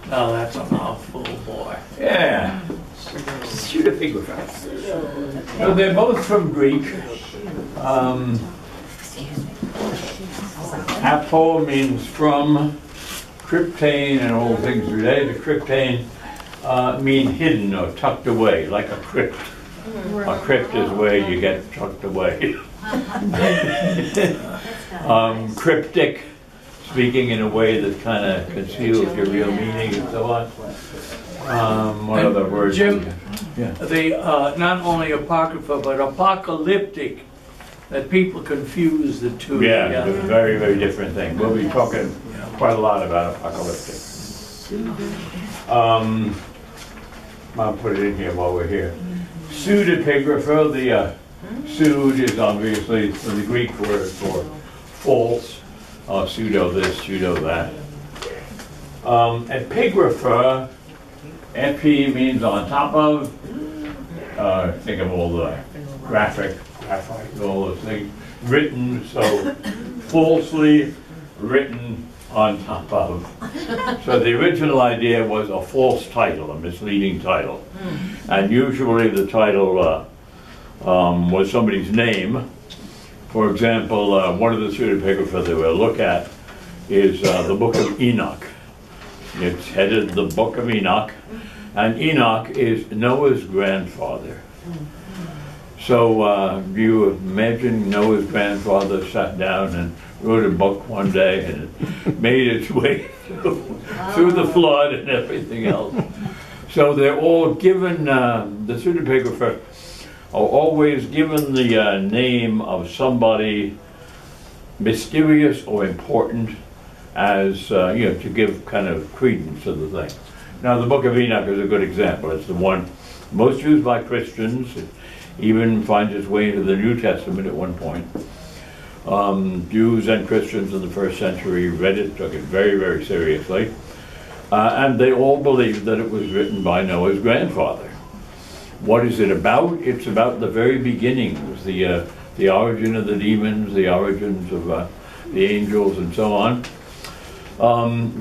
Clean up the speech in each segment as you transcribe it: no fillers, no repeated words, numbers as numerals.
Oh, that's a mouthful, boy. Yeah. Pseudepigrapha. So they're both from Greek. Apo means from, cryptane and all things related to cryptane mean hidden or tucked away, like a crypt. A crypt is where you get tucked away. Cryptic, speaking in a way that kind of conceals your real meaning and so on. What other words? Jim, yeah. The not only apocrypha but apocalyptic, that people confuse the two. Yeah, it's a very, very different thing. We'll be talking quite a lot about apocalyptic. I'll put it in here while we're here. Pseudepigrapha, the pseud is obviously the Greek word for false, pseudo this, pseudo that. Epigrapha, epi means on top of, think of all the graphite, all those things, written, so falsely written on top of. So the original idea was a false title, a misleading title. And usually the title was somebody's name. For example, one of the pseudepigrapha that we'll look at is the Book of Enoch. It's headed the Book of Enoch, and Enoch is Noah's grandfather. So do you imagine Noah's grandfather sat down and wrote a book one day and it made its way through the flood and everything else? So they're all given, the pseudepigrapha are always given the name of somebody mysterious or important as, to give kind of credence to the thing. Now the Book of Enoch is a good example. It's the one most used by Christians. It even finds its way into the New Testament at one point. Jews and Christians in the first century read it, took it very, very seriously. And they all believed that it was written by Noah's grandfather. What is it about? It's about the very beginnings, the origin of the demons, the origins of the angels, and so on.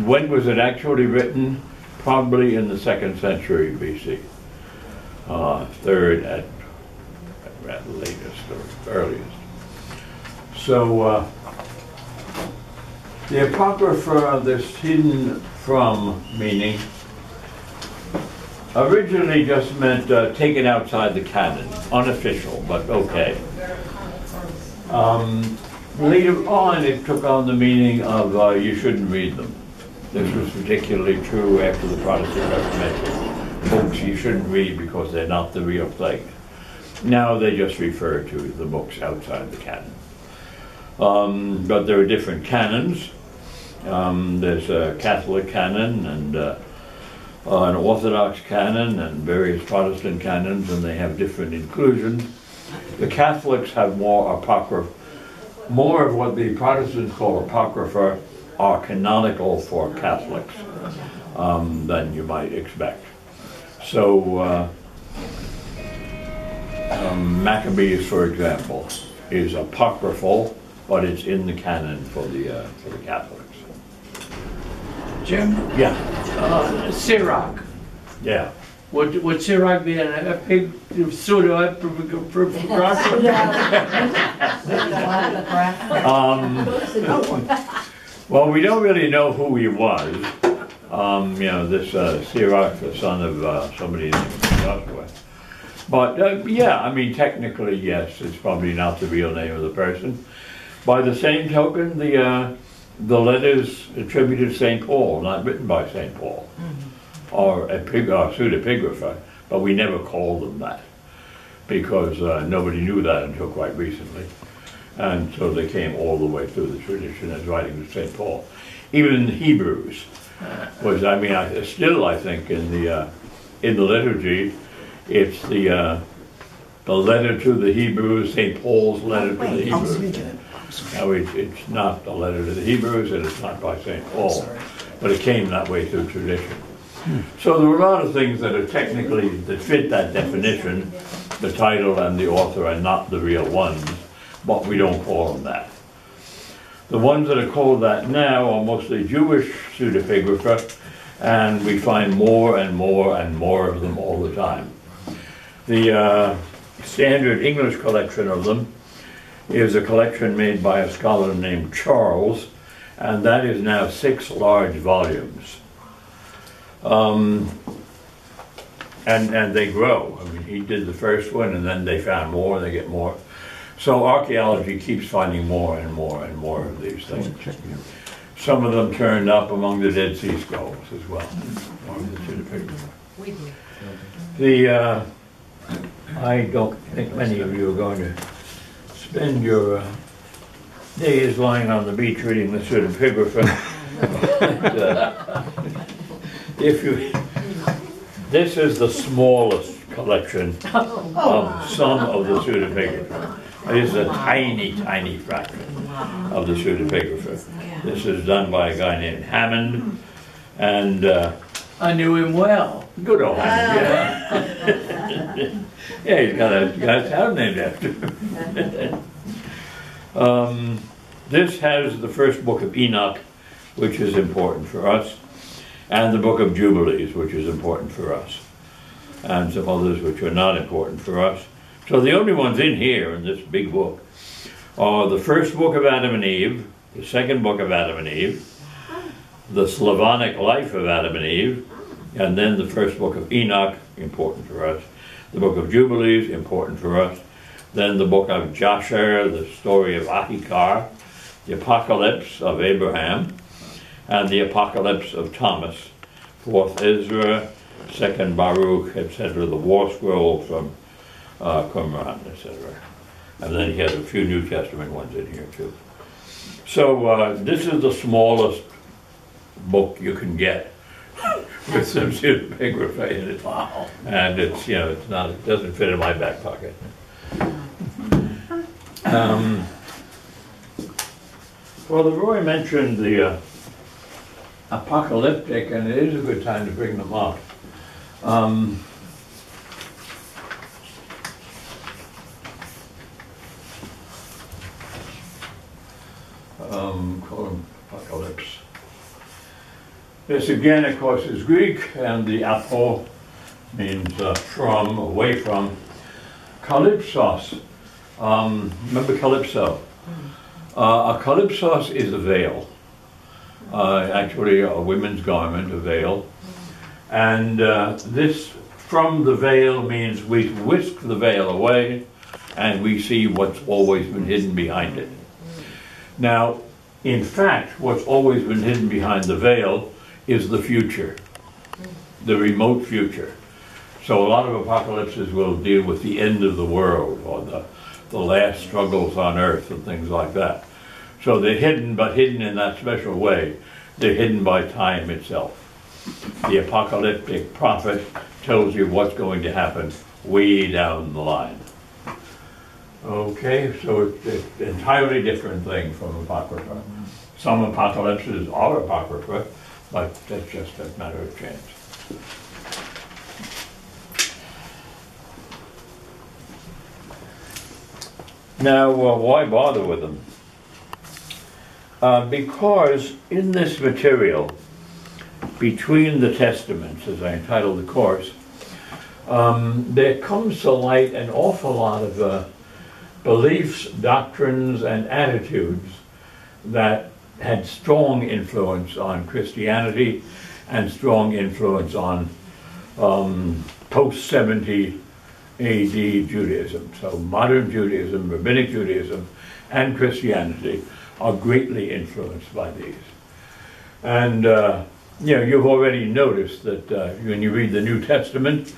When was it actually written? Probably in the 2nd century BC. 3rd at latest or earliest. So the Apocrypha, this hidden from meaning, originally just meant taken outside the canon, unofficial, but okay. Later on it took on the meaning of you shouldn't read them. This was particularly true after the Protestant Reformation. Books you shouldn't read because they're not the real thing. Now they just refer to the books outside the canon. But there are different canons. There's a Catholic canon and an Orthodox canon and various Protestant canons, and they have different inclusions. The Catholics have more apocrypha, more of what the Protestants call apocrypha are canonical for Catholics than you might expect. So Maccabees, for example, is apocryphal, but it's in the canon for the Catholics. Jim? Yeah. Sirach. Yeah. Would Sirach be a big well, we don't really know who he was. This Sirach, the son of somebody named Joshua. But yeah, I mean, technically, yes, it's probably not the real name of the person. By the same token, the letters attributed to St. Paul, not written by St. Paul, or pseudepigrapha, but we never called them that because nobody knew that until quite recently. And so they came all the way through the tradition as writing to St. Paul. Even Hebrews was, I mean, I think in the liturgy, it's the letter to the Hebrews, St. Paul's letter to the Hebrews. Now it's not a letter to the Hebrews, and it's not by St. Paul, but it came that way through tradition. So there are a lot of things that are technically, that fit that definition. The title and the author are not the real ones, but we don't call them that. The ones that are called that now are mostly Jewish pseudepigrapha, and we find more and more and more of them all the time. The standard English collection of them is a collection made by a scholar named Charles, and that is now 6 large volumes. And they grow. I mean, he did the first one, and then they found more, and they get more. So archaeology keeps finding more and more and more of these things. Some of them turned up among the Dead Sea Scrolls as well. I don't think many of you are going to spend your days lying on the beach reading the pseudepigrapha. This is the smallest collection of some of the pseudepigrapha. This is a tiny, tiny fraction of the pseudepigrapha. This is done by a guy named Hammond, and I knew him well. Good old Hammond, yeah. Yeah, he's got a town named after him. This has the first book of Enoch, which is important for us, and the book of Jubilees, which is important for us, and some others which are not important for us. So the only ones in here in this big book are the first book of Adam and Eve, the second book of Adam and Eve, the Slavonic life of Adam and Eve, and then the first book of Enoch, important for us, the book of Jubilees, important for us, then the book of Jasher, the story of Ahikar, the Apocalypse of Abraham, and the Apocalypse of Thomas, 4th Ezra, 2nd Baruch, etc., the War Scroll from Qumran, etc. And then he has a few New Testament ones in here too. So this is the smallest book you can get with some pseudepigrapha in it. Wow. And it's, you know, it's not, it doesn't fit in my back pocket. Well, the Roy mentioned the apocalyptic, and it is a good time to bring them up. Call them apocalypse. This again, of course, is Greek, and the apo means from, away from. Kalypsos. Remember calypso? A calypsos is a veil. Actually, a women's garment, a veil. And this, from the veil, means we whisk the veil away and we see what's always been hidden behind it. Now, in fact, what's always been hidden behind the veil is the future, the remote future. So a lot of apocalypses will deal with the end of the world or the last struggles on earth and things like that. So they're hidden, but hidden in that special way. They're hidden by time itself. The apocalyptic prophet tells you what's going to happen way down the line. Okay, so it's an entirely different thing from Apocrypha. Some apocalypses are Apocrypha, but that's just a matter of chance. Now, why bother with them? Because in this material, between the Testaments, as I entitled the course, there comes to light an awful lot of beliefs, doctrines, and attitudes that had strong influence on Christianity and strong influence on post-70 AD Judaism. So modern Judaism, Rabbinic Judaism, and Christianity are greatly influenced by these. And you know, you've already noticed that when you read the New Testament,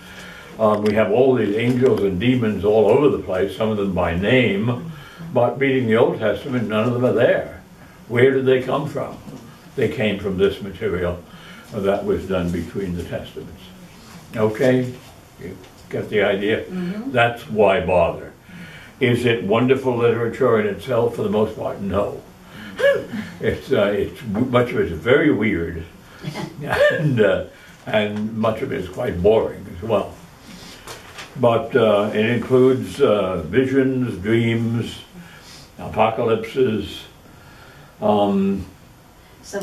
we have all these angels and demons all over the place, some of them by name, but reading the Old Testament, none of them are there. Where did they come from? They came from this material that was done between the Testaments. Okay? You get the idea? Mm-hmm. That's why bother. Is it wonderful literature in itself? For the most part, no. It's much of it is very weird, and much of it is quite boring as well. But it includes visions, dreams, apocalypses, So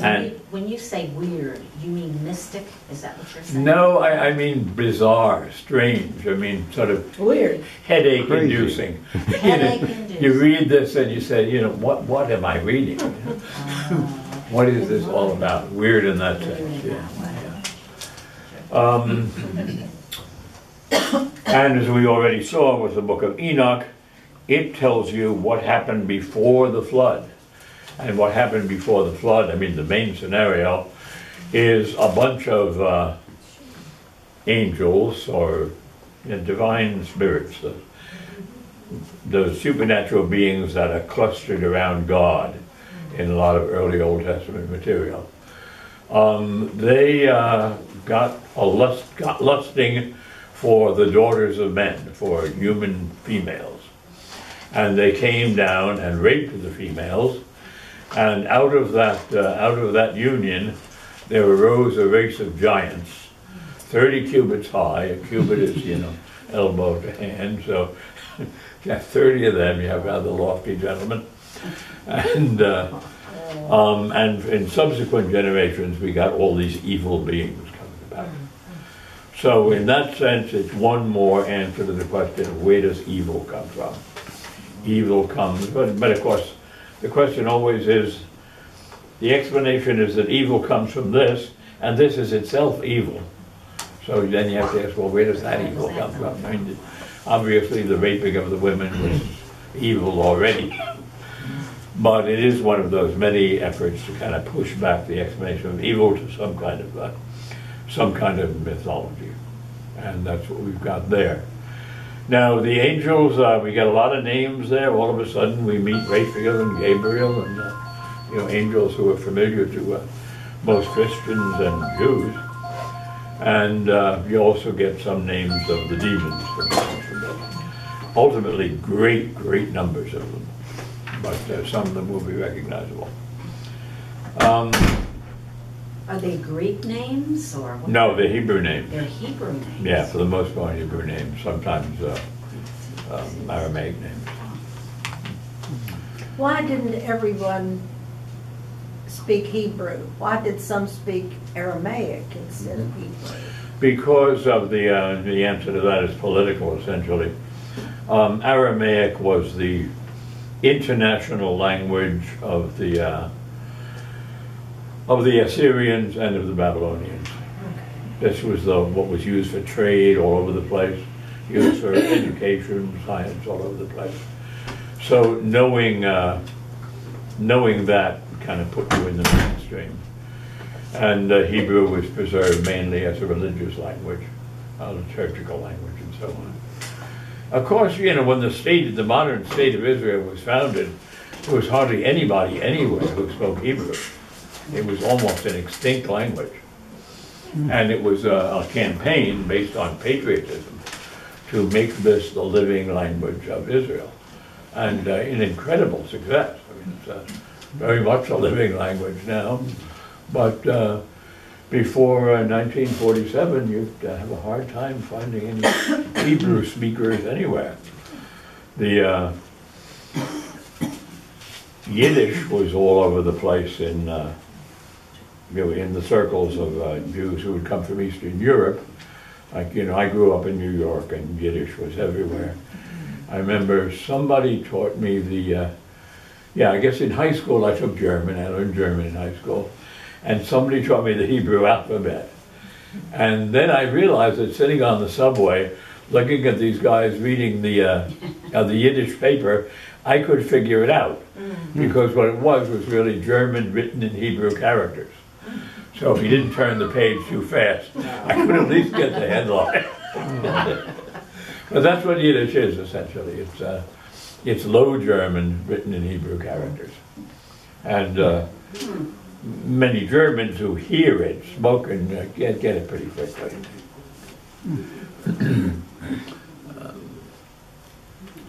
when you say weird, you mean mystic? Is that what you're saying? No, I mean bizarre, strange. I mean sort of Weird. headache inducing. Headache inducing. You read this and you say, you know, what am I reading? What is this all about? Weird in that sense. Yeah. And as we already saw with the book of Enoch, it tells you what happened before the flood. And what happened before the flood, I mean the main scenario, is a bunch of angels or divine spirits, those supernatural beings that are clustered around God in a lot of early Old Testament material. They got lusting for the daughters of men, for human females. And they came down and raped the females. And out of that union, there arose a race of giants, 30 cubits high. A cubit is, you know, elbow to hand. So you have 30 of them. You have rather lofty gentlemen. And in subsequent generations, we got all these evil beings coming about. So in that sense, it's one more answer to the question of where does evil come from? Evil comes, but of course, the question always is, the explanation is that evil comes from this, and this is itself evil. So then you have to ask, well, where does that evil come from? I mean, obviously the raping of the women was evil already. But it is one of those many efforts to kind of push back the explanation of evil to some kind of mythology. And that's what we've got there. Now, the angels, we got a lot of names there. All of a sudden, we meet Raphael and Gabriel and, you know, angels who are familiar to most Christians and Jews. And you also get some names of the demons. Ultimately, great, great numbers of them. But some of them will be recognizable. Are they Greek names or what? No, they're Hebrew names. They're Hebrew names. Yeah, for the most part, Hebrew names. Sometimes Aramaic names. Why didn't everyone speak Hebrew? Why did some speak Aramaic instead of Hebrew? Because of the answer to that is political, essentially. Aramaic was the international language of the Assyrians and of the Babylonians. This was what was used for trade all over the place, used for education, science all over the place. So knowing that kind of put you in the mainstream. And Hebrew was preserved mainly as a religious language, a liturgical language, and so on. Of course, you know, when the modern state of Israel was founded, there was hardly anybody anywhere who spoke Hebrew. It was almost an extinct language. And it was a campaign based on patriotism to make this the living language of Israel. And an incredible success. I mean, it's very much a living language now. But before 1947, you'd have a hard time finding any Hebrew speakers anywhere. The Yiddish was all over the place in the circles of Jews who would come from Eastern Europe. Like, you know, I grew up in New York and Yiddish was everywhere. I remember somebody taught me I guess in high school I took German. I learned German in high school. And somebody taught me the Hebrew alphabet. And then I realized that sitting on the subway, looking at these guys reading the Yiddish paper, I could figure it out. Because what it was really German written in Hebrew characters. So if you didn't turn the page too fast, I could at least get the headline. But that's what Yiddish is, essentially. It's Low German written in Hebrew characters. And many Germans who hear it spoken get it pretty quickly.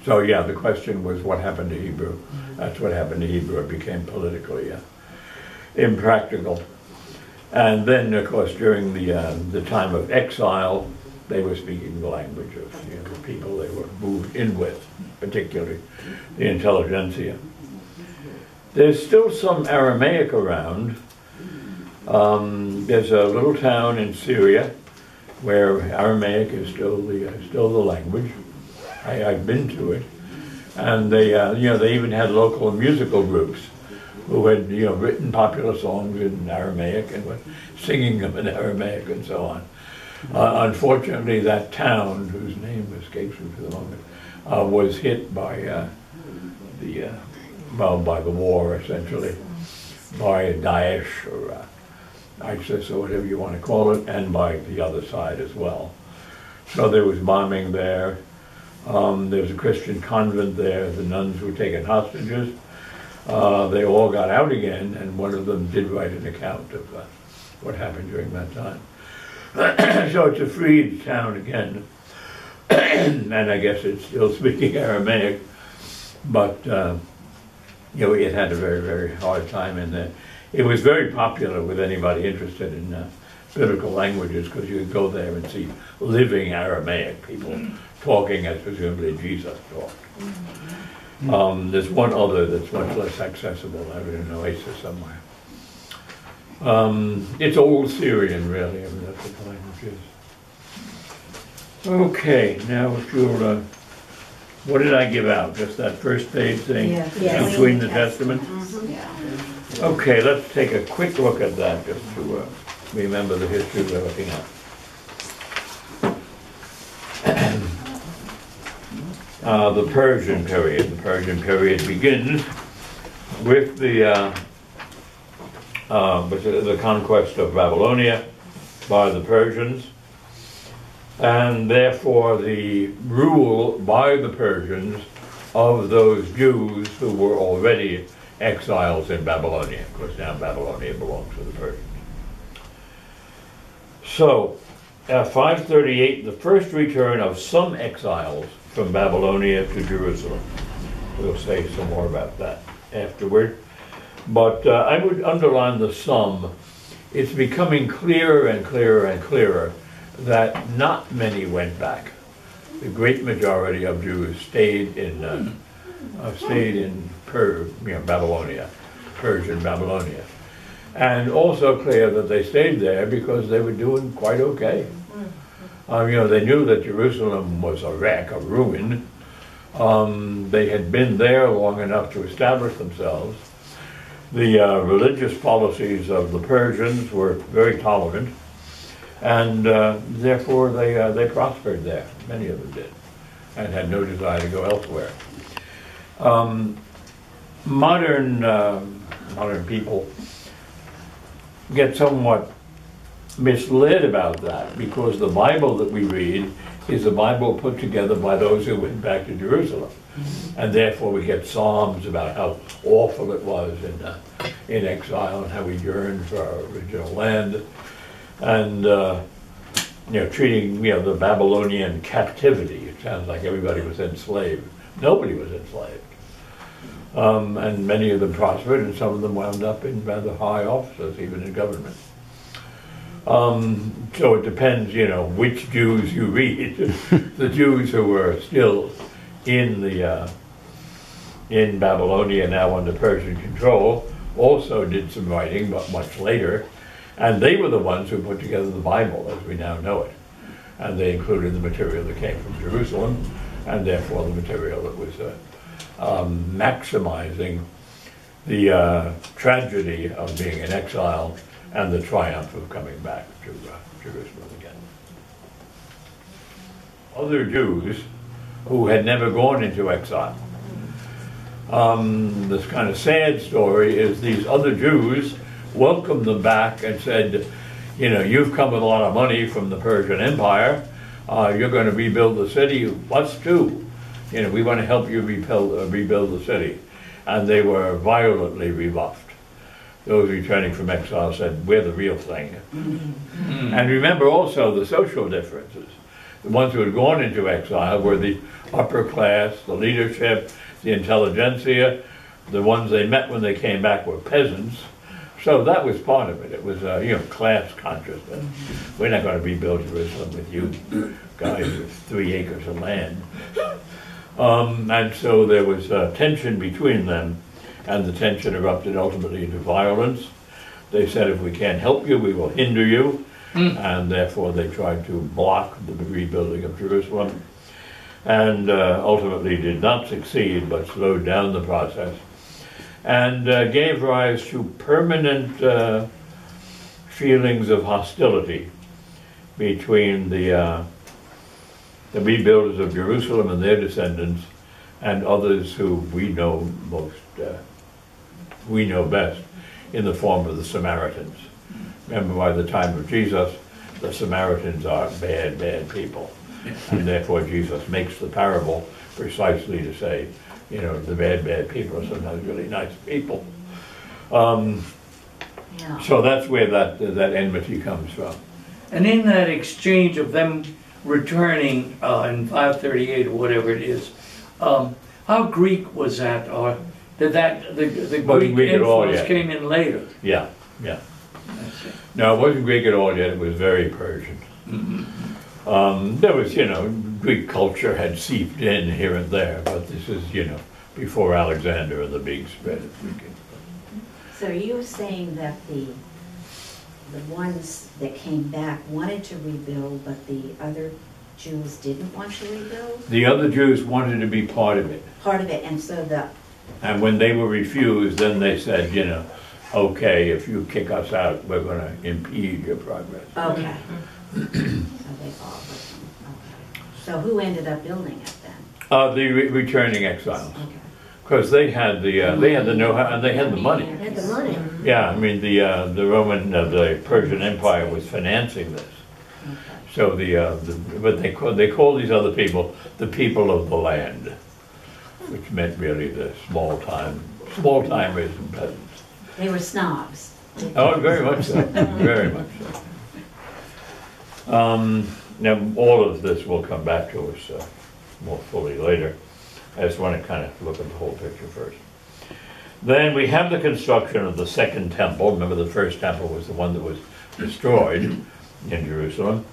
So yeah, the question was what happened to Hebrew. That's what happened to Hebrew. It became politically impractical. And then, of course, during the time of exile, they were speaking the language of the people they were moved in with, particularly the intelligentsia. There's still some Aramaic around, There's a little town in Syria where Aramaic is still the language. I've been to it, and they they even had local musical groups who had written popular songs in Aramaic and were singing them in Aramaic and so on. Unfortunately, that town, whose name escapes me for the moment, was hit by by the war, essentially, by Daesh or ISIS or whatever you want to call it, and by the other side as well. So there was bombing there. There was a Christian convent there. The nuns were taken hostages. They all got out again, and one of them did write an account of what happened during that time. So it's a freed town again, and I guess it's still speaking Aramaic, but it had a very, very hard time in there. It was very popular with anybody interested in biblical languages, because you could go there and see living Aramaic people talking as presumably Jesus talked. There's one other that's much less accessible, out in an oasis somewhere. It's Old Syrian, really. I mean, that's what the language is. Okay, now if you'll, what did I give out? Just that first page thing? Yeah. Between the Testaments? Yeah. Okay, let's take a quick look at that, just to remember the history we're looking at. The Persian period. The Persian period begins with the conquest of Babylonia by the Persians, and therefore the rule by the Persians of those Jews who were already exiles in Babylonia. Of course, now Babylonia belongs to the Persians. So, at 538, the first return of some exiles from Babylonia to Jerusalem. We'll say some more about that afterward. But I would underline the some. It's becoming clearer and clearer and clearer that not many went back. The great majority of Jews stayed in Babylonia, Persian Babylonia. And also clear that they stayed there because they were doing quite okay. They knew that Jerusalem was a wreck, a ruin. They had been there long enough to establish themselves. The religious policies of the Persians were very tolerant, and therefore they prospered there. Many of them did, and had no desire to go elsewhere. Modern people get somewhat misled about that, because the Bible that we read is a Bible put together by those who went back to Jerusalem. And therefore we get Psalms about how awful it was in exile and how we yearned for our original land. And treating the Babylonian captivity. It sounds like everybody was enslaved. Nobody was enslaved. And many of them prospered, and some of them wound up in rather high offices, even in government. So it depends, which Jews you read. The Jews who were still in Babylonia, now under Persian control, also did some writing, but much later. And they were the ones who put together the Bible as we now know it. And they included the material that came from Jerusalem, and therefore the material that was maximizing the tragedy of being in exile and the triumph of coming back to Jerusalem again. Other Jews who had never gone into exile. This kind of sad story is these other Jews welcomed them back and said, you've come with a lot of money from the Persian Empire. You're going to rebuild the city. Us too. We want to help you rebuild the city. And they were violently rebuffed. Those returning from exile said, we're the real thing. And remember also the social differences. The ones who had gone into exile were the upper class, the leadership, the intelligentsia. The ones they met when they came back were peasants. So that was part of it. It was, class consciousness. We're not going to rebuild Jerusalem with you guys with 3 acres of land. And so there was tension between them, and the tension erupted ultimately into violence. They said, if we can't help you, we will hinder you. And therefore they tried to block the rebuilding of Jerusalem, and ultimately did not succeed, but slowed down the process, and gave rise to permanent feelings of hostility between the rebuilders of Jerusalem and their descendants and others who we know best in the form of the Samaritans. Remember, by the time of Jesus, the Samaritans are bad, bad people. And therefore Jesus makes the parable precisely to say, you know, the bad, bad people are sometimes really nice people. So that's where that enmity comes from. And in that exchange of them returning in 538 or whatever it is, how Greek was that? Or did that, the Greek influence came in later? Yeah. No, it wasn't Greek at all yet, it was very Persian. There was, you know, Greek culture had seeped in here and there, but this is, you know, before Alexander and the big spread of Greek influence. So you were saying that the ones that came back wanted to rebuild, but the other Jews didn't want to rebuild? The other Jews wanted to be part of it. Part of it, and so And when they were refused, then they said, you know, okay, if you kick us out, we're going to impede your progress. Okay. So they all okay. So who ended up building it then? The returning exiles, Okay. because they had the know-how and they had the money. Had the money. Yeah, I mean the Roman, the Persian Empire was financing this. Okay. So but they called these other people the people of the land, which meant really the small timers and peasants. They were snobs. Oh, very much so. Very much so. Now, all of this will come back to us more fully later. I just want to kind of look at the whole picture first. Then we have the construction of the second temple. Remember, the first temple was the one that was destroyed in Jerusalem.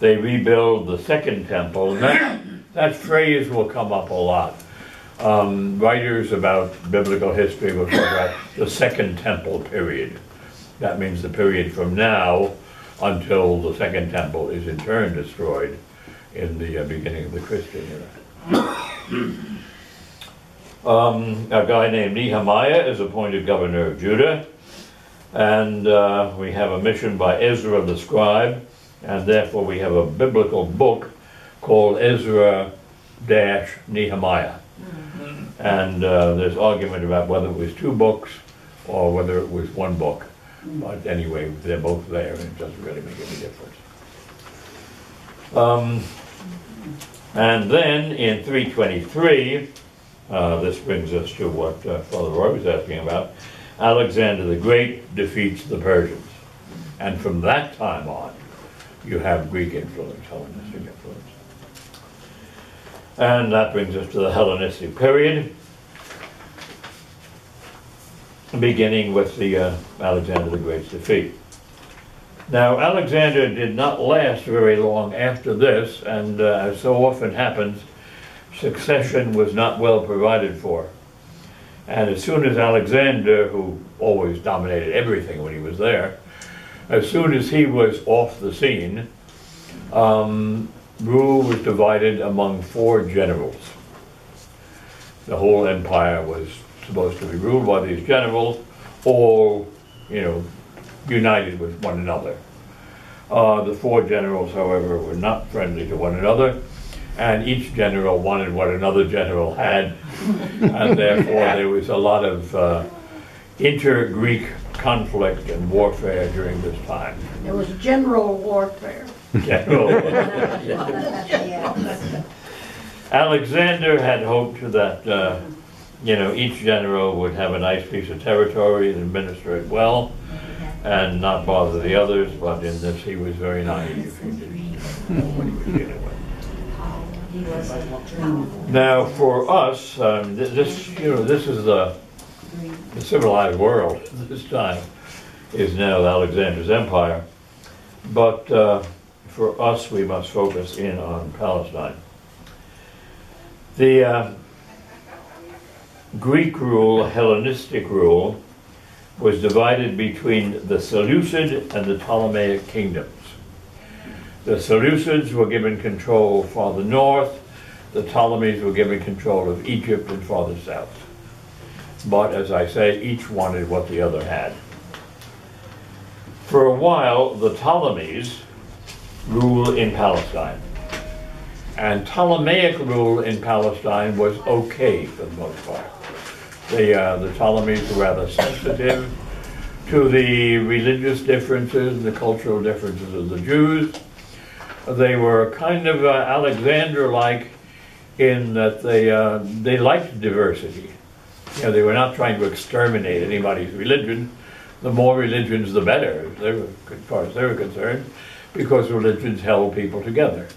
They rebuild the second temple. And that phrase will come up a lot. Writers about biblical history will talk about the Second Temple period. That means the period from now until the Second Temple is in turn destroyed in the beginning of the Christian era. A guy named Nehemiah is appointed governor of Judah, and we have a mission by Ezra the scribe, and therefore we have a biblical book called Ezra-Nehemiah. And there's argument about whether it was two books or whether it was one book. But anyway, they're both there, and it doesn't really make any difference. And then in 323, this brings us to what Father Roy was asking about. Alexander the Great defeats the Persians. And from that time on, you have Greek influence, Hellenistic influence. And that brings us to the Hellenistic period, beginning with the Alexander the Great's defeat. Now, Alexander did not last very long after this, and as so often happens, succession was not well provided for. And as soon as Alexander, who always dominated everything when he was there, as soon as he was off the scene, rule was divided among 4 generals. The whole empire was supposed to be ruled by these generals, all, you know, united with one another. The 4 generals, however, were not friendly to one another, and each general wanted what another general had, and therefore there was a lot of inter-Greek conflict and warfare during this time. It was general warfare. Alexander had hoped that you know, each general would have a nice piece of territory and administer it well and not bother the others, but in this he was very naive. He didn't know what he was dealing with. Now for us, this, you know, this is the civilized world at this time is now Alexander's empire, but for us we must focus in on Palestine. The Greek rule, Hellenistic rule, was divided between the Seleucid and the Ptolemaic kingdoms. The Seleucids were given control for the north, the Ptolemies were given control of Egypt and farther south. But as I say, each wanted what the other had. For a while, the Ptolemies ruled in Palestine. And Ptolemaic rule in Palestine was okay for the most part. The Ptolemies were rather sensitive to the religious differences and the cultural differences of the Jews. They were kind of Alexander-like in that they liked diversity. You know, they were not trying to exterminate anybody's religion. The more religions, the better, as far as they were concerned, because religions held people together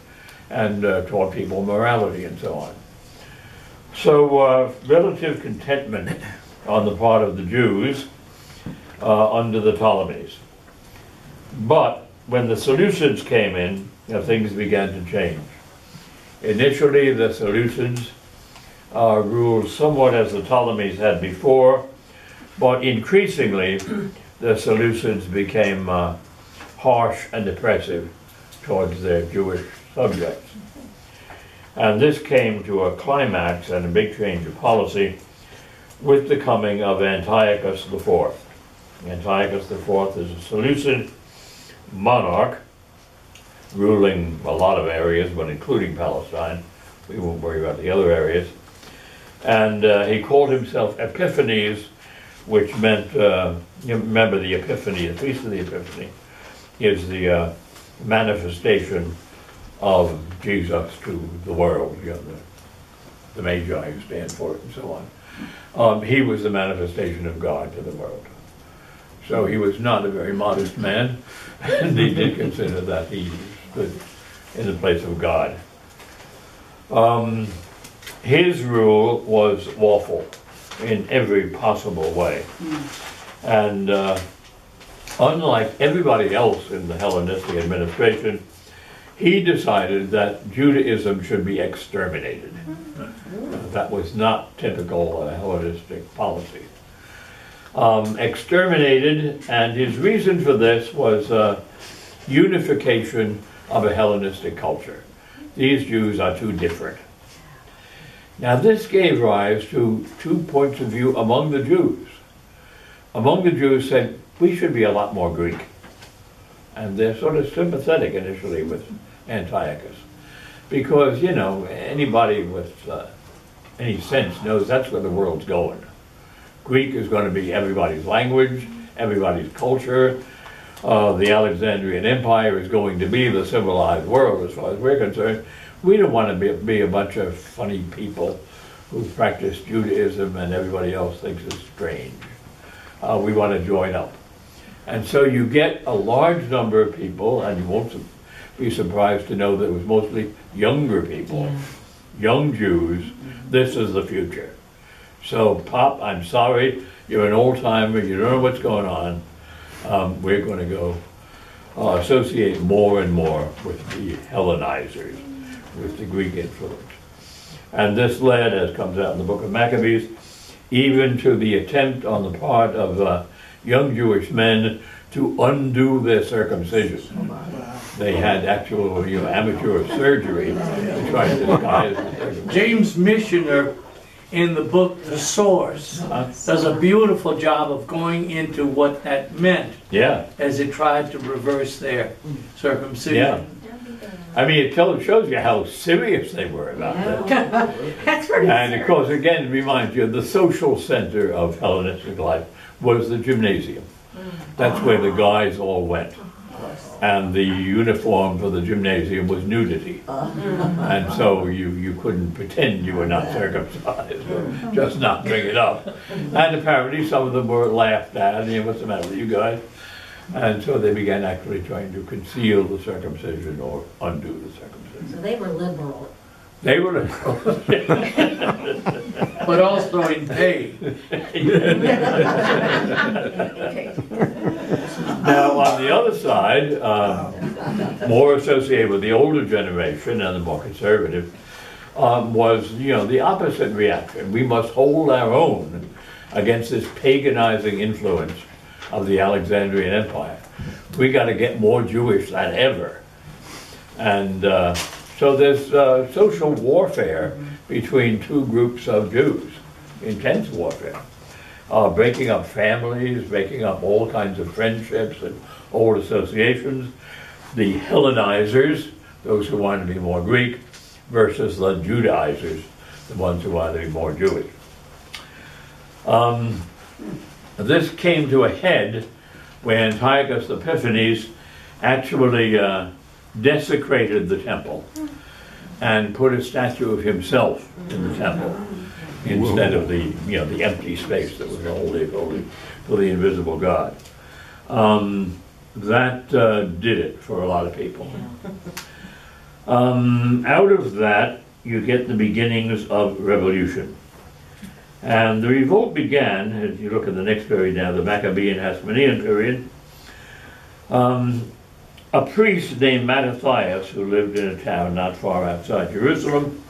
and taught people morality and so on. So relative contentment on the part of the Jews under the Ptolemies. But when the Seleucids came in, things began to change. Initially, the Seleucids ruled somewhat as the Ptolemies had before, but increasingly the Seleucids became harsh and oppressive towards their Jewish subjects. And this came to a climax and a big change of policy with the coming of Antiochus IV. Antiochus IV is a Seleucid monarch ruling a lot of areas, but including Palestine. We won't worry about the other areas. And he called himself Epiphanes, which meant, you remember the Epiphany, the Feast of the Epiphany, is the manifestation of Jesus to the world, the Magi who stand for it and so on. He was the manifestation of God to the world. So he was not a very modest man, and he did consider that he stood in the place of God. His rule was lawful in every possible way. And unlike everybody else in the Hellenistic administration, he decided that Judaism should be exterminated. That was not typical Hellenistic policy. Exterminated, and his reason for this was unification of a Hellenistic culture. These Jews are too different. Now this gave rise to two points of view among the Jews. Among the Jews said, we should be a lot more Greek. And they're sort of sympathetic initially with Antiochus. Because, you know, anybody with any sense knows that's where the world's going. Greek is going to be everybody's language, everybody's culture. The Alexandrian Empire is going to be the civilized world as far as we're concerned. We don't want to be a bunch of funny people who practice Judaism and everybody else thinks it's strange. We want to join up. And so you get a large number of people, and you won't be surprised to know that it was mostly younger people, young Jews. This is the future. So, Pop, I'm sorry, you're an old-timer, you don't know what's going on. We're going to go associate more and more with the Hellenizers, with the Greek influence. And this led, as comes out in the book of Maccabees, even to the attempt on the part of young Jewish men to undo their circumcision. They had actual amateur surgery to try to disguise the circumcision. James Missioner, in the book The Source, does a beautiful job of going into what that meant as it tried to reverse their circumcision. Yeah. I mean, it shows you how serious they were about that. That's pretty And serious. of course, again, it reminds you, the social center of Hellenistic life was the gymnasium. That's where the guys all went. And the uniform for the gymnasium was nudity. And so you couldn't pretend you were not circumcised, or just not bring it up. And apparently some of them were laughed at, what's the matter with you guys? And so they began actually trying to conceal the circumcision or undo the circumcision. So they were liberal. They were But also in pay. Now, on the other side, more associated with the older generation and the more conservative, was, the opposite reaction. We must hold our own against this paganizing influence of the Alexandrian Empire. We got to get more Jewish than ever. And so there's social warfare between two groups of Jews, intense warfare. Breaking up families, breaking up all kinds of friendships and old associations. The Hellenizers, those who wanted to be more Greek, versus the Judaizers, the ones who wanted to be more Jewish. This came to a head when Antiochus Epiphanes actually desecrated the temple and put a statue of himself in the temple instead of the the empty space that was holy for the invisible God. That did it for a lot of people. Out of that, you get the beginnings of revolution. And the revolt began, as you look at the next period now, the Maccabean Hasmonean period. A priest named Mattathias, who lived in a town not far outside Jerusalem,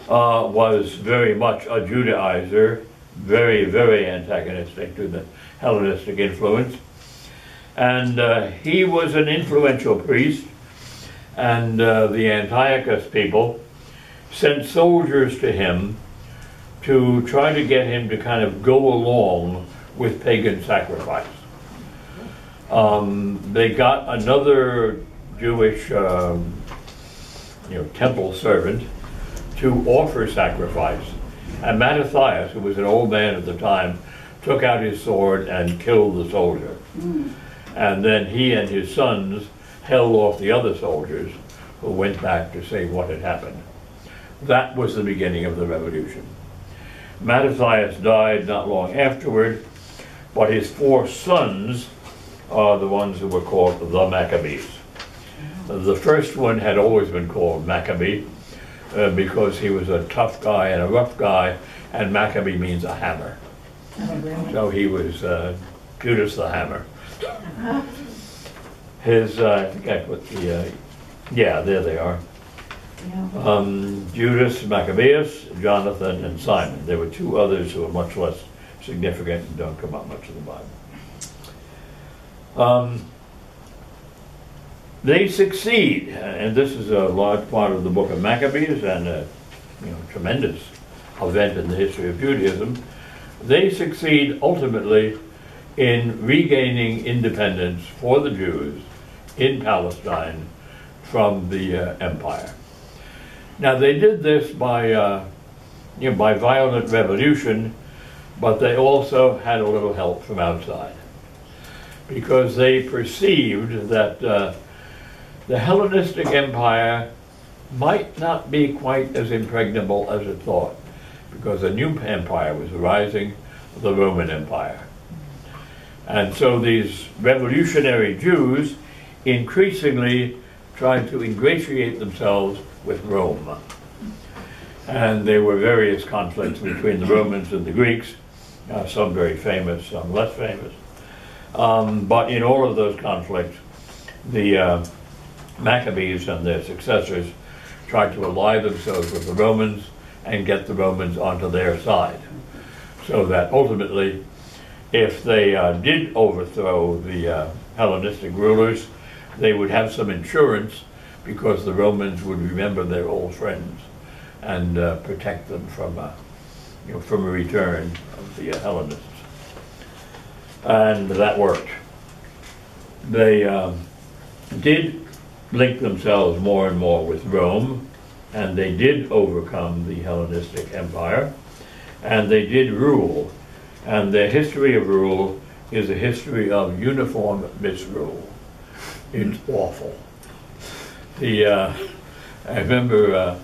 was very much a Judaizer, very, very antagonistic to the Hellenistic influence. And he was an influential priest, and the Antiochus people sent soldiers to him to try to get him to kind of go along with pagan sacrifice. They got another Jewish temple servant to offer sacrifice. And Mattathias, who was an old man at the time, took out his sword and killed the soldier. And then he and his sons held off the other soldiers who went back to say what had happened. That was the beginning of the revolution. Mattathias died not long afterward, but his 4 sons are the ones who were called the Maccabees. The first one had always been called Maccabee because he was a tough guy and a rough guy, and Maccabee means a hammer. Oh, really? So he was Judas the Hammer. His, I think I put the, yeah, there they are. Judas, Maccabeus, Jonathan, and Simon. There were 2 others who were much less significant and don't come up much in the Bible. They succeed, and this is a large part of the book of Maccabees and a tremendous event in the history of Judaism. They succeed ultimately in regaining independence for the Jews in Palestine from the empire. Now they did this by violent revolution, but they also had a little help from outside, because they perceived that the Hellenistic Empire might not be quite as impregnable as it thought, because a new empire was rising, the Roman Empire. And so these revolutionary Jews increasingly tried to ingratiate themselves with Rome. And there were various conflicts between the Romans and the Greeks, some very famous, some less famous. But in all of those conflicts, the Maccabees and their successors tried to ally themselves with the Romans and get the Romans onto their side, so that ultimately, if they did overthrow the Hellenistic rulers, they would have some insurance, because the Romans would remember their old friends and protect them from a return of the Hellenists. And that worked. They did link themselves more and more with Rome, and they did overcome the Hellenistic Empire, and they did rule. And their history of rule is a history of uniform misrule. It's awful. I remember a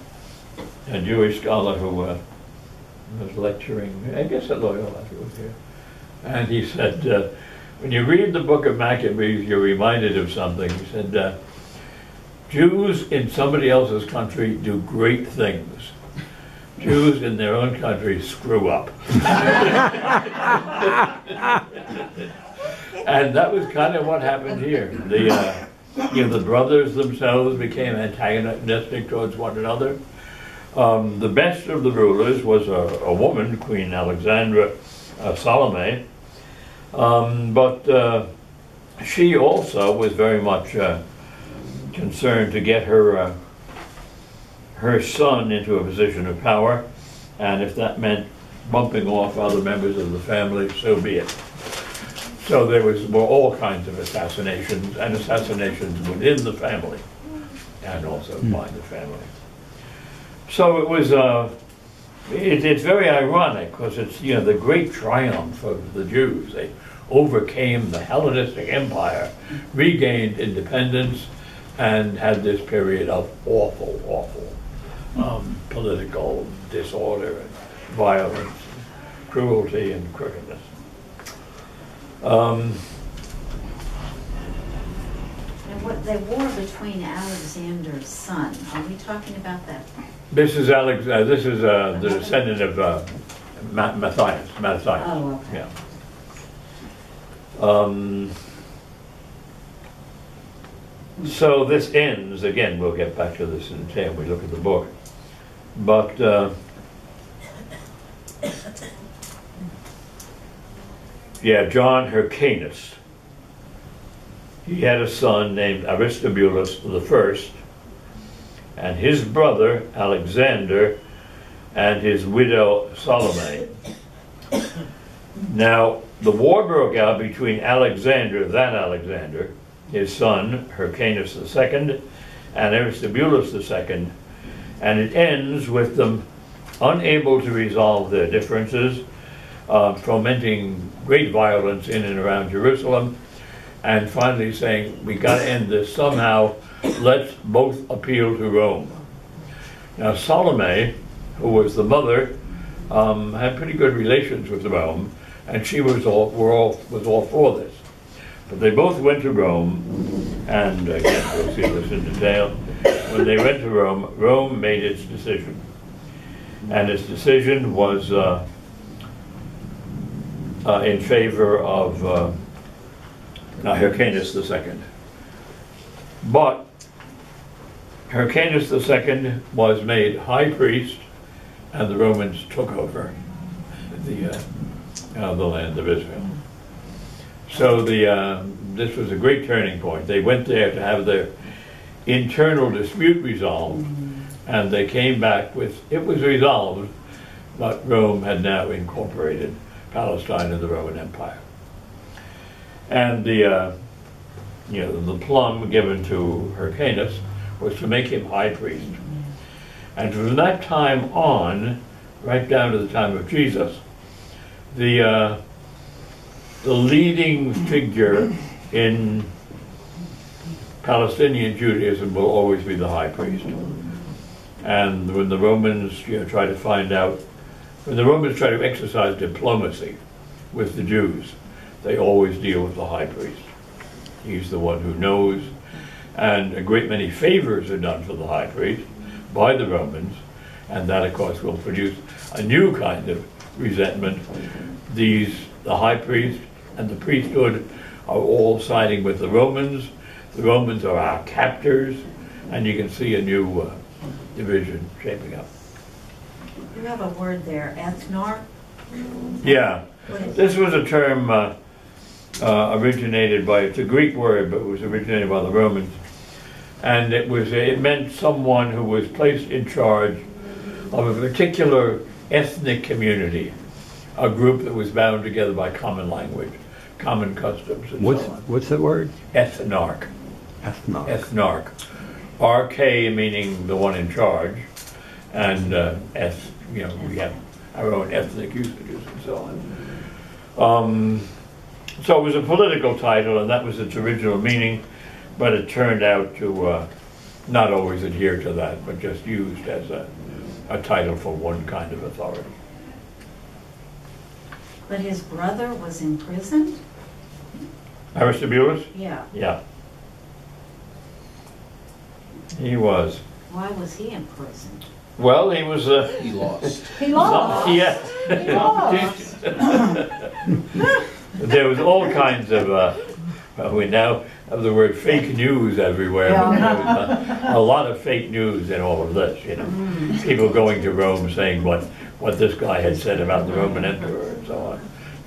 Jewish scholar who was lecturing, I guess at Loyola, he was here, and he said, when you read the book of Maccabees, you're reminded of something. He said, Jews in somebody else's country do great things. Jews in their own country screw up. And that was kind of what happened here. The brothers themselves became antagonistic towards one another. The best of the rulers was a woman, Queen Alexandra, Salome. But she also was very much concerned to get her son into a position of power, and if that meant bumping off other members of the family, so be it. So there were all kinds of assassinations, and assassinations within the family, and also by the family. So it was, it's very ironic, because it's, you know, the great triumph of the Jews. They overcame the Hellenistic Empire, regained independence, and had this period of awful political disorder and violence, and cruelty and crookedness. And what the war between Alexander's son, are we talking about that? This is the descendant of Matthias. Oh, okay. Yeah. So this ends, again, we'll get back to this in a day when we look at the book, but yeah, John Hyrcanus, he had a son named Aristobulus I, and his brother Alexander, and his widow Salome. Now, the war broke out between that Alexander, his son, Hyrcanus II, and Aristobulus II, and it ends with them unable to resolve their differences, fomenting great violence in and around Jerusalem, and finally saying, we got to end this somehow, let's both appeal to Rome. Now Salome, who was the mother, had pretty good relations with Rome, and she was all for this. But they both went to Rome, and again, we'll see this in detail. When they went to Rome, Rome made its decision. And its decision was in favor of Hyrcanus II. But Hyrcanus II was made high priest, and the Romans took over the land of Israel. So this was a great turning point. They went there to have their internal dispute resolved, and they came back with, it was resolved, but Rome had now incorporated Palestine in the Roman Empire. And the plum given to Hyrcanus was to make him high priest. And from that time on, right down to the time of Jesus, the leading figure in Palestinian Judaism will always be the high priest. And when the Romans try to exercise diplomacy with the Jews, they always deal with the high priest. He's the one who knows, and a great many favors are done for the high priest by the Romans, and that of course will produce a new kind of resentment. The high priest and the priesthood are all siding with the Romans. The Romans are our captors, and you can see a new division shaping up. You have a word there, ethnarch? Yeah, this was a term originated by, it's a Greek word, but it was originated by the Romans. And it meant someone who was placed in charge of a particular ethnic community, a group that was bound together by common language, common customs, and so on. What's that word? Ethnarch. Ethnarch. Ethnarch. RK meaning the one in charge, and we have our own ethnic usages and so on. So it was a political title, and that was its original meaning, but it turned out to not always adhere to that, but just used as a title for one kind of authority. But his brother was imprisoned? Aristobulus? Yeah. Yeah. He was. Why was he imprisoned? Well, he was... He lost. He lost. Yeah. He lost. There was all kinds of... we now have the word fake news everywhere. Yeah. But there was a lot of fake news in all of this, People going to Rome saying what this guy had said about the Roman emperor and so on.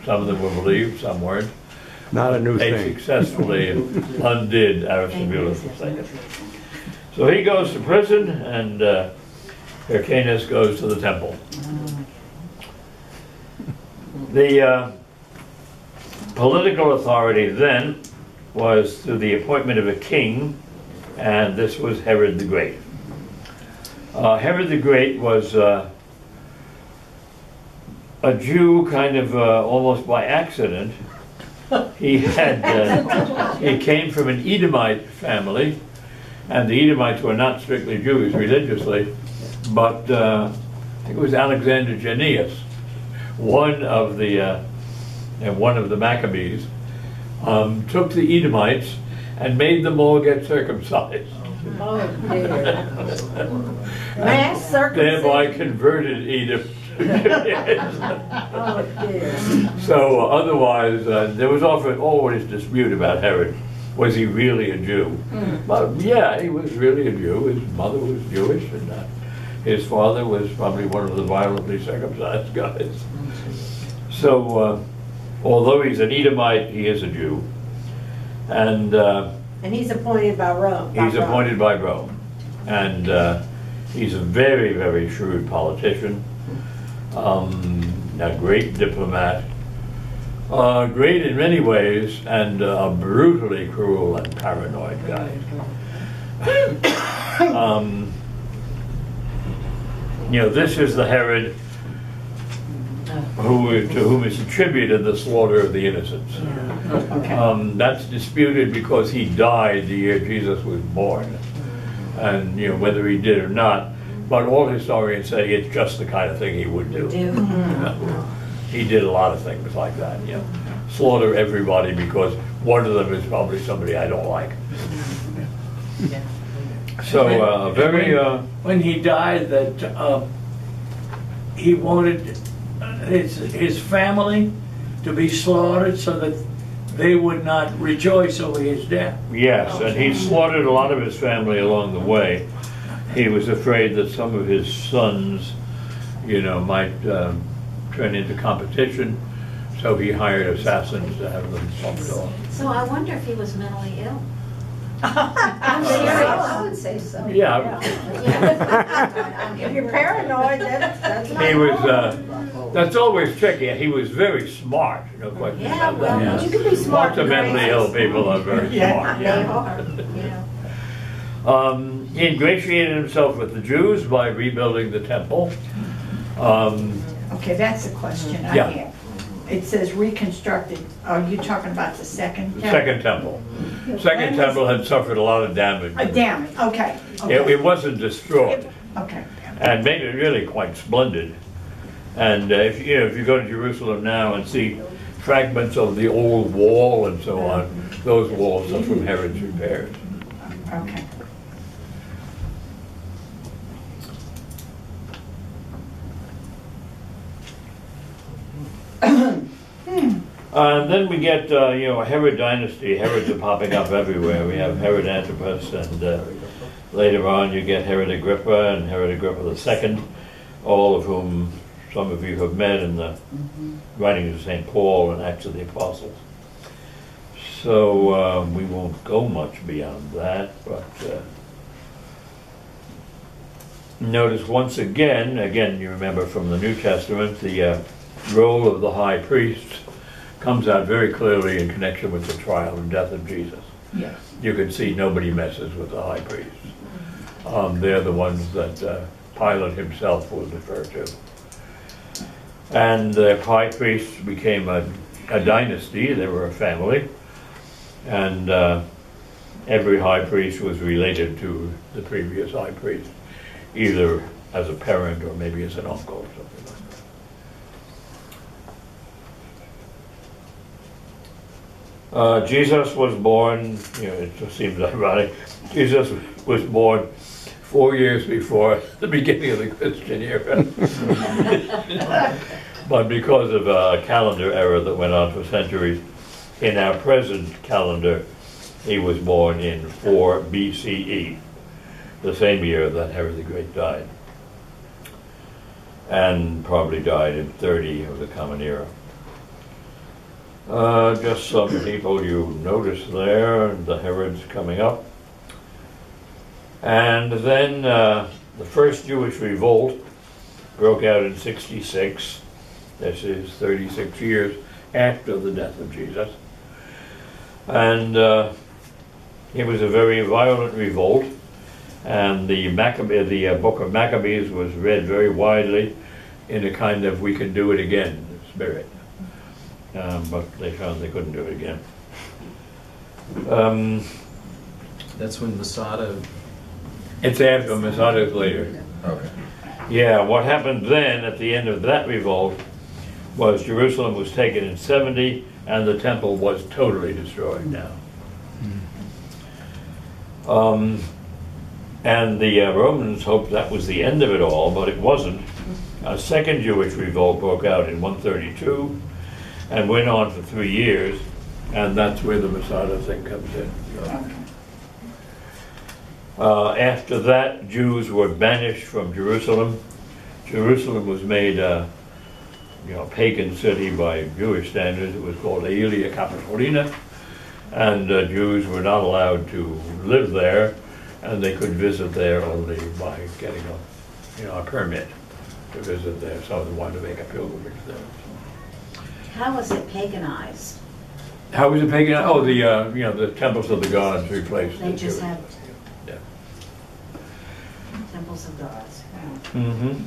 Some of them were believed, some weren't. Not a new They thing. successfully undid Aristobulus II. So he goes to prison, and Hyrcanus goes to the temple. The political authority then was through the appointment of a king, and this was Herod the Great. Herod the Great was a Jew kind of almost by accident. He came from an Edomite family, and the Edomites were not strictly Jewish religiously, but I think it was Alexander Jannaeus, one of the Maccabees, took the Edomites and made them all get circumcised. Oh, dear. Mass circumcision. Thereby converted Edom. Oh, dear. So otherwise, there was often always dispute about Herod. Was he really a Jew? But yeah, he was really a Jew. His mother was Jewish, and his father was probably one of the violently circumcised guys. So although he's an Edomite, he is a Jew. And he's appointed by Rome. He's appointed by Rome. And he's a very, very shrewd politician. A great diplomat, great in many ways, and a brutally cruel and paranoid guy. This is the Herod to whom is attributed the slaughter of the innocents. That's disputed because he died the year Jesus was born, and whether he did or not. But all historians say it's just the kind of thing he would do. He did a lot of things like that, slaughter everybody because one of them is probably somebody I don't like. So when he died, that he wanted his family to be slaughtered so that they would not rejoice over his death. Yes, and he slaughtered a lot of his family along the way. He was afraid that some of his sons, might turn into competition, so he hired assassins to have them bumped off. So I wonder if he was mentally ill. I would say so. Yeah. If you're paranoid, that's not He was, normal. that's always tricky. He was very smart, no question Yeah, about well, that. You can be smart. Lots of mentally ill people are very smart. They are, He ingratiated himself with the Jews by rebuilding the temple. Okay, that's the question I Yeah. have. It says reconstructed. Are you talking about the second The temple? second temple. Second temple had suffered a lot of damage. Damage, okay. It wasn't destroyed, Okay. and made it really quite splendid. And if you go to Jerusalem now and see fragments of the old wall and so on, those walls are from Herod's repairs. Okay. Then we get, a Herod dynasty. Herods are popping up everywhere. We have Herod Antipas, and later on you get Herod Agrippa and Herod Agrippa II, all of whom some of you have met in the writings of St. Paul and Acts of the Apostles. So we won't go much beyond that, but notice once again, you remember from the New Testament, the role of the high priest comes out very clearly in connection with the trial and death of Jesus. Yes. You can see nobody messes with the high priests. They're the ones that Pilate himself will defer to. And the high priests became a dynasty. They were a family. And every high priest was related to the previous high priest, either as a parent or maybe as an uncle or something like that. Jesus was born, it just seems ironic, Jesus was born 4 years before the beginning of the Christian era. But because of a calendar error that went on for centuries, in our present calendar, he was born in 4 BCE, the same year that Herod the Great died, and probably died in 30 of the Common Era. Just some people you notice there, the Herods coming up. And then the first Jewish revolt broke out in 66. This is 36 years after the death of Jesus. And it was a very violent revolt. And the book of Maccabees was read very widely in a kind of we can do it again spirit. But they found they couldn't do it again. That's when Masada... It's after Masada's later. Okay. Yeah, what happened then at the end of that revolt was Jerusalem was taken in 70 and the temple was totally destroyed now. And the Romans hoped that was the end of it all, but it wasn't. A second Jewish revolt broke out in 132 and went on for 3 years, and that's where the Masada thing comes in. After that, Jews were banished from Jerusalem. Jerusalem was made a pagan city by Jewish standards. It was called Aelia Capitolina, and Jews were not allowed to live there, and they could visit there only by getting a permit to visit there. So they wanted to make a pilgrimage there. How was it paganized? How was it paganized? Oh, the temples of the gods replaced. They just had yeah. temples of gods. Mm-hmm.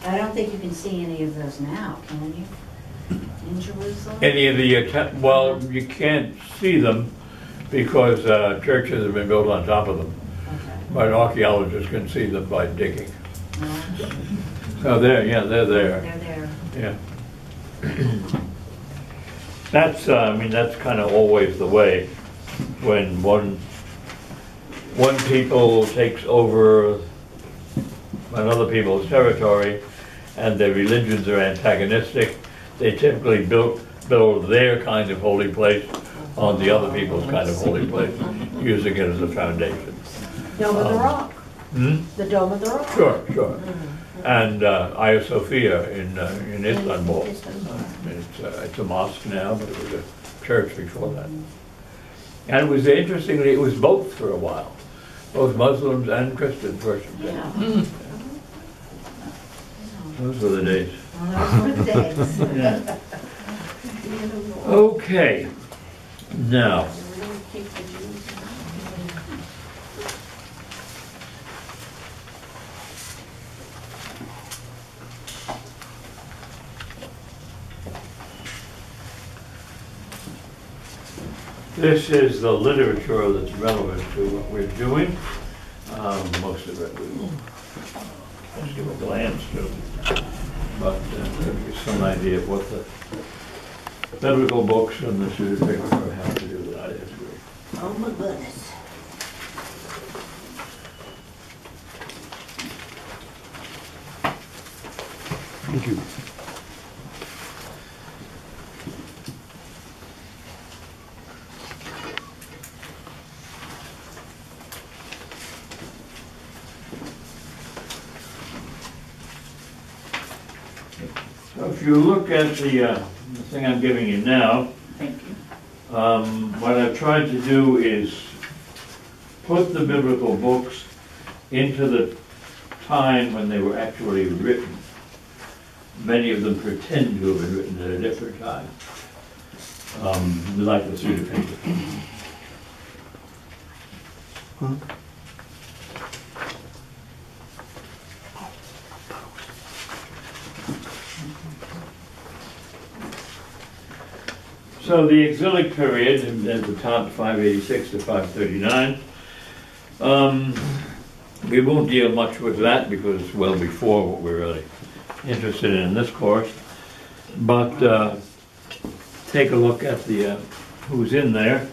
I don't think you can see any of those now, can you? In Jerusalem? Any of the, well, you can't see them because churches have been built on top of them. Okay. But archaeologists can see them by digging. No. So they're there. They're there. Yeah. That's, that's kind of always the way when one people takes over another people's territory and their religions are antagonistic, they typically build their kind of holy place on the other people's kind of holy place, using it as a foundation. Dome of the Rock. The Dome of the Rock. Sure. And Hagia Sophia in Istanbul. It's a mosque now, but it was a church before that. And it was, interestingly, it was both for a while. Both Muslims and Christians worshipped it. Yeah. Those were the days. Well, those were the days. Yeah. Okay. Now. This is the literature that's relevant to what we're doing. Most of it we will just give a glance to, but there'll be some idea of what the biblical books and the pseudepigrapha have to do with that history. Oh my goodness. Thank you. So if you look at the thing I'm giving you now, Thank you. what I've tried to do is put the biblical books into the time when they were actually written. Many of them pretend to have been written at a different time, like the pseudepigrapha. So the exilic period, at the top, 586 to 539. We won't deal much with that because it's well before what we're really interested in this course. But take a look at the who's in there.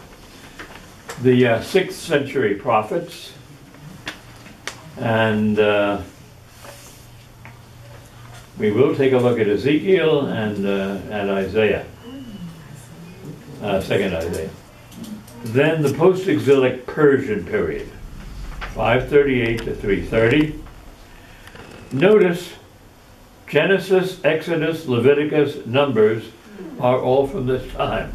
The 6th century prophets, and we will take a look at Ezekiel and at Isaiah. Second Isaiah. Then the post-exilic Persian period, 538 to 330. Notice Genesis, Exodus, Leviticus, Numbers are all from this time.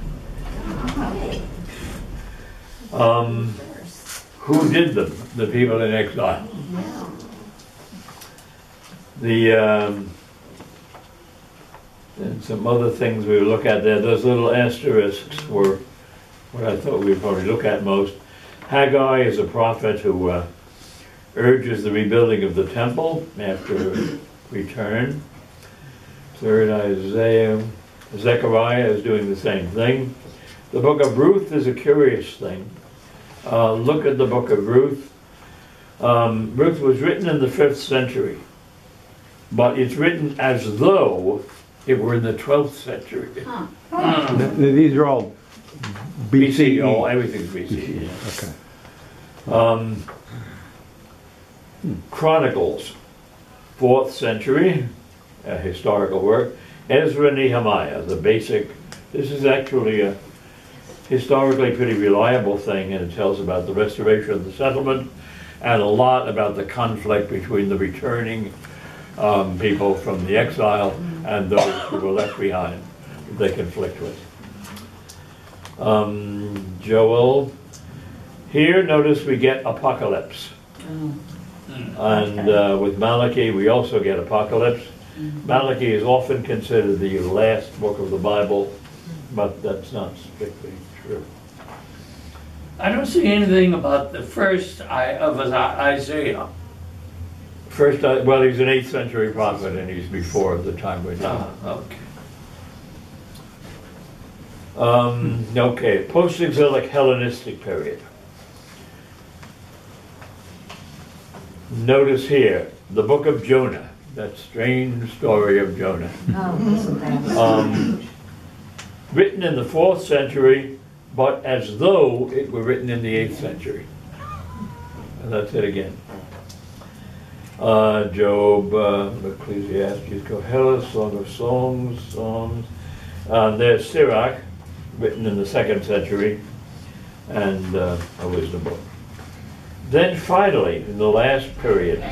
Who did them? The people in exile. And some other things we look at there. Those little asterisks were what I thought we'd probably look at most. Haggai is a prophet who urges the rebuilding of the temple after return. Third, Isaiah. Zechariah is doing the same thing. The book of Ruth is a curious thing. Look at the book of Ruth. Ruth was written in the 5th century, but it's written as though it were in the 12th century. These are all BCE. Oh, everything's BCE. Okay. Chronicles, 4th century, a historical work. Ezra, Nehemiah, the basic. This is actually a historically pretty reliable thing, and it tells about the restoration of the settlement and a lot about the conflict between the returning people from the exile and those who were left behind they conflict with. Joel. Here, notice we get Apocalypse. And with Malachi, we also get Apocalypse. Malachi is often considered the last book of the Bible, but that's not strictly true. I don't see anything about the first of Isaiah. First, well, he's an 8th century prophet, and he's before the time we're talking. Okay. Okay, post-exilic Hellenistic period. Notice here, the book of Jonah, that strange story of Jonah. Written in the 4th century, but as though it were written in the 8th century. And that's it again. Job, Ecclesiastes, Koheles, Song of Songs, Psalms. There's Sirach, written in the 2nd century, and a wisdom book. Then finally, in the last period,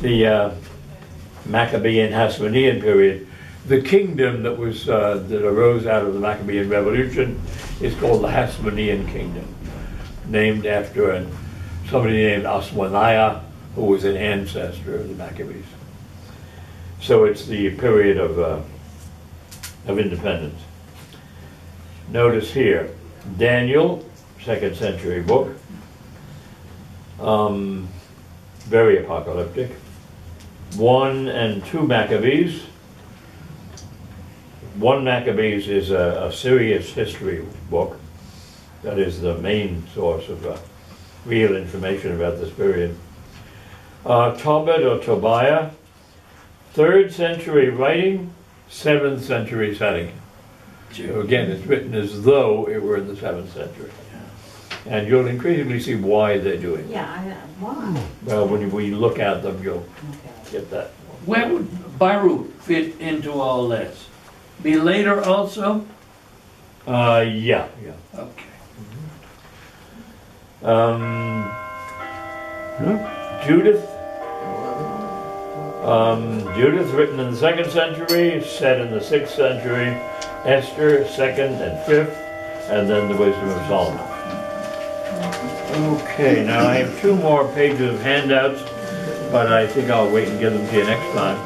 the Maccabean Hasmonean period, the kingdom that was that arose out of the Maccabean Revolution is called the Hasmonean Kingdom, named after somebody named Aswaniah, who was an ancestor of the Maccabees. So it's the period of independence. Notice here, Daniel, 2nd century book, very apocalyptic. 1 and 2 Maccabees. 1 Maccabees is a serious history book. That is the main source of real information about this period. Tobit or Tobiah, 3rd century writing, 7th century setting. So again, it's written as though it were in the 7th century. And you'll increasingly see why they're doing it. Yeah, why? Well, when we look at them, you'll get that. Where would Baruch fit into all this? Be later also? Yeah. Okay. Judith. Judith, written in the 2nd century, set in the 6th century. Esther, 2nd and 5th, and then the Wisdom of Solomon. Okay, now I have 2 more pages of handouts, but I think I'll wait and give them to you next time.